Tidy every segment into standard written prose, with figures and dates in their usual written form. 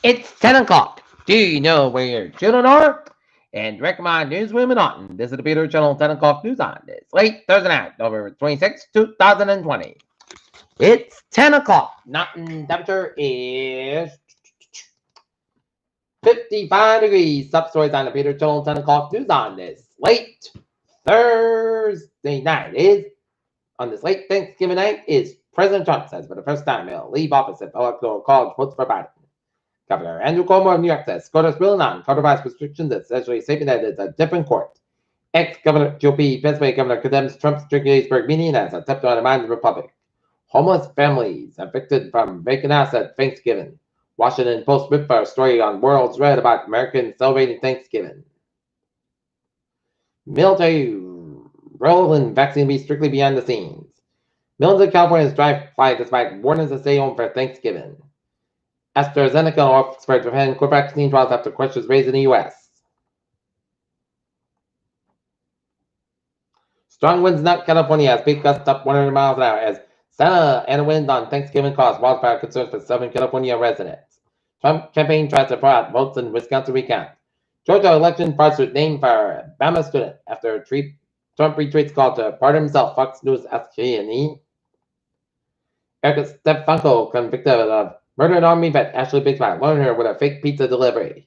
It's 10 o'clock. Do you know where your children are? And recommend newswomen on. This is the Peter Channel 10 o'clock news on this late Thursday night, November 26, 2020. It's 10 o'clock. Mountain temperature is 55 degrees. Substories on the Peter Channel 10 o'clock news on this late Thursday night is on this late Thanksgiving night is President Trump says for the first time he'll leave office if electoral college votes for Biden. Governor Andrew Cuomo of New York says Scotus will not coronavirus restrictions, essentially stating that it's a different court. Ex-Governor GOP Pennsylvania Governor condemns Trump's Gettysburg meeting as a attempt to undermine the republic. Homeless families evicted from vacant houses at Thanksgiving. Washington Post ripped for a story on World's Red about Americans celebrating Thanksgiving. Military role in vaccine be strictly behind the scenes. Millions of Californians drive fly despite warnings to stay home for Thanksgiving. AstraZeneca and Oxford defend core vaccine trials after questions raised in the U.S. Strong winds in California as peak gusts up 100 miles an hour as Santa Ana wind on Thanksgiving caused wildfire concerns for Southern California residents. Trump campaign tries to fraud votes in Wisconsin recount. Georgia election fraudster named for Bama student after Trump retweets called to pardon himself. Fox News SK&E. Erica Stefanko convicted of murdered Army vet Ashley Bigman loaned her with a fake pizza delivery.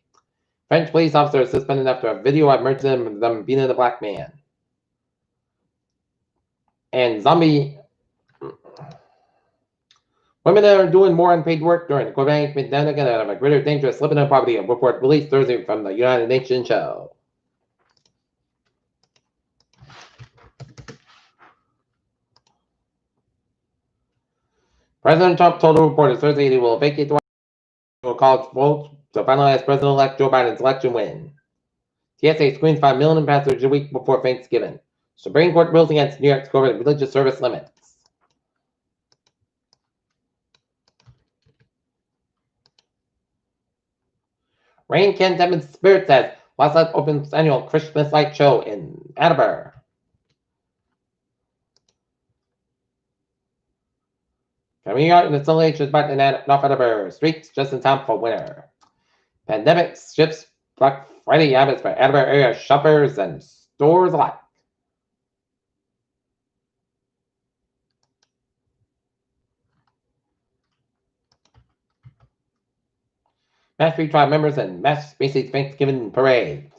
French police officer suspended after a video emerged of them beating a black man. And zombie women that are doing more unpaid work during the COVID-19 pandemic and have a greater danger of slipping into poverty, a report released Thursday from the United Nations show. President Trump told the reporters Thursday he will vacate the White House and college votes to finalize President-elect Joe Biden's election win. TSA screens 5 million passengers a week before Thanksgiving. Supreme Court rules against New York's COVID religious service limits. Rain Can Demon's Spirit says last night opens annual Christmas light show in Attleboro. Coming out in the installations back in North Attleboro streets just in time for winter. Pandemic shifts Black Friday habits for Attleboro area shoppers and stores alike. Mass Street Tribe members and Mass Macy's Thanksgiving Parade.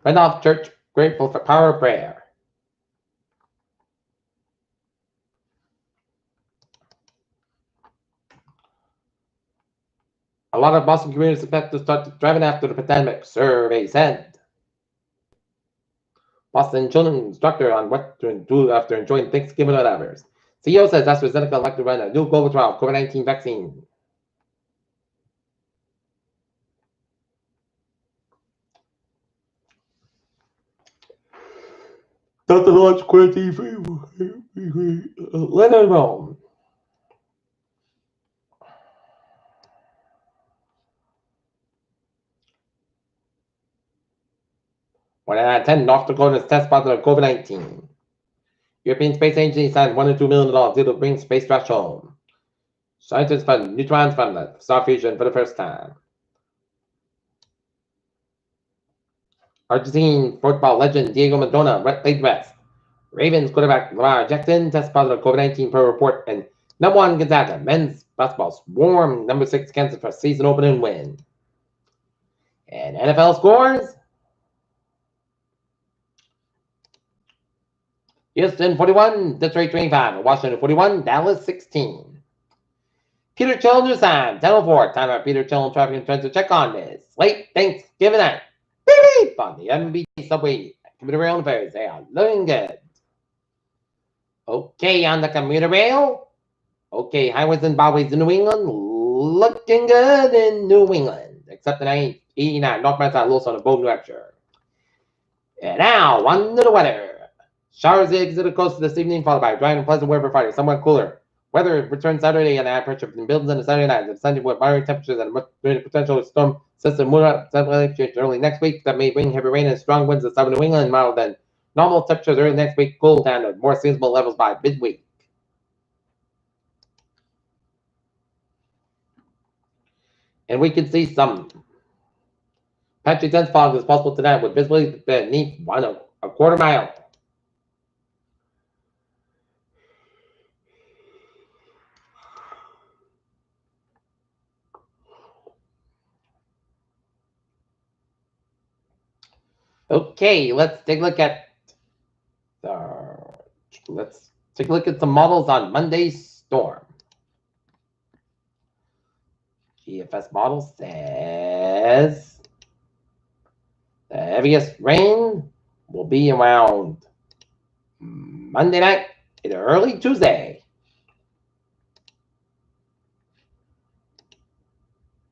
Randolph Church grateful for power of prayer. A lot of Boston commuters expect to start driving after the pandemic, survey said. Boston children instructor on what to do after enjoying Thanksgiving with others. CEO says AstraZeneca elected to run a new global trial of COVID-19 vaccine. Delta launch quarantine free. Let it roll. One out of 10 North Dakota's test positive COVID-19. European Space Agency signed $1 to $2 million deal to bring space trash home. Scientists found neutrons from the star fusion for the first time. Argentine football legend Diego Maradona laid rest. Ravens quarterback Lamar Jackson tests positive COVID-19 per report, and number 1 Gonzaga men's basketball swarm number 6 Kansas for season opening win. And NFL scores. Houston 41, Detroit 25, Washington 41, Dallas 16. Peter Channel News Time, 10:04. Time for Peter Channel traffic and trends to check on this late Thanksgiving night. Beep, beep, on the MBT subway commuter rail and ferries. They are looking good. Okay, on the commuter rail. Okay, highways and byways in New England looking good in New England, except the 89 northbound side Lewis on the Bold New Hampshire. And now, on to the weather. Showers exit the coast this evening, followed by dry and pleasant weather Friday, somewhat cooler. Weather returns Saturday and high pressure builds on the Saturday night. And Sunday with moderate temperatures and a potential storm system moving up early next week that may bring heavy rain and strong winds in southern New England, milder than normal temperatures early next week, cool down to more seasonable levels by midweek. And we can see some patchy dense fog is possible tonight with visibility beneath a quarter mile. Okay, let's take a look at some models on Monday's storm. GFS model says the heaviest rain will be around Monday night and early Tuesday.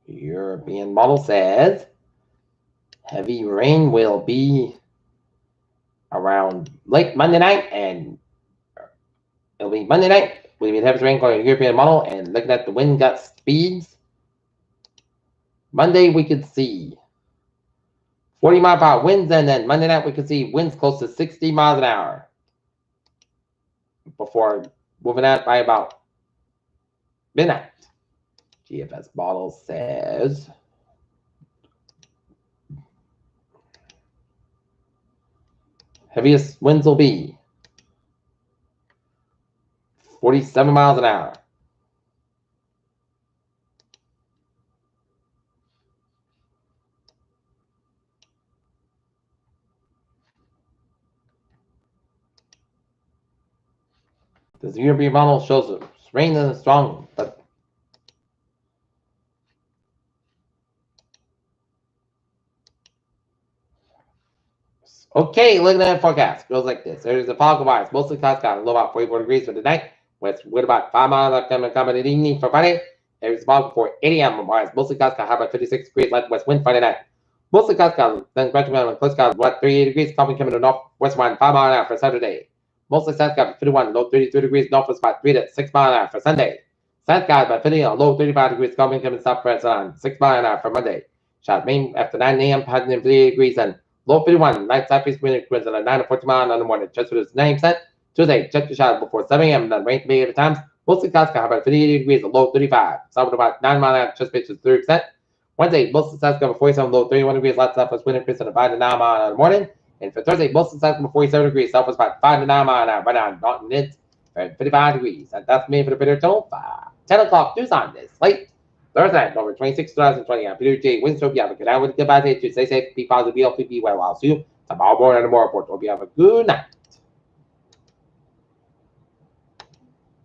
European model says heavy rain will be around late Monday night, and it'll be Monday night. We'll be heavy rain according to European model, and looking at the wind gust speeds. Monday we could see 40-mile-per-hour winds, and then Monday night we could see winds close to 60 miles an hour before moving out by about midnight. GFS model says heaviest winds will be 47 miles an hour. This European model shows rain and strong, but okay, looking at the forecast, goes like this. There's a fog of wires, mostly clouds, got a low about 44 degrees for the night, with about 5 miles left coming in the evening for Friday. There's fog before 8 a.m. wires, mostly clouds, got high about 56 degrees, light west wind Friday night. Mostly clouds, got then gradually close clouds, what 38 degrees, coming to the northwest wind 5 miles an hour for Saturday. Mostly south got 51, low 32 degrees, northwest about 3 to 6 miles an hour for Sunday. South got about 50, low 35 degrees, coming south for on 6 miles an hour for Monday. Shot rain after 9 a.m., 158 degrees, and low 51, light southeast wind winds at 9 to 14 miles in the morning. Just for this 9%. Tuesday, check the shot before 7 a.m. Then rain to be at times. Mostly clouds got about 58 degrees, a low 35. South about 9 miles an hour, just pitch is 30%. Wednesday, mostly south got 47, low 31 degrees, light southwest wind increase at 5 to 9 miles in the morning. And for Thursday, mostly south got 47 degrees, southwest about 5 to 9 miles an hour. Right now, Dalton it's 55 degrees. And that's me for the Peter Total 10 o'clock news on this late Thursday, November 26, 2020. I'm Peter J. Winston. You have a good night with a goodbye day. Stay safe, be positive, be healthy, be well. I'll see you tomorrow morning on the more report. Hope you have a good night.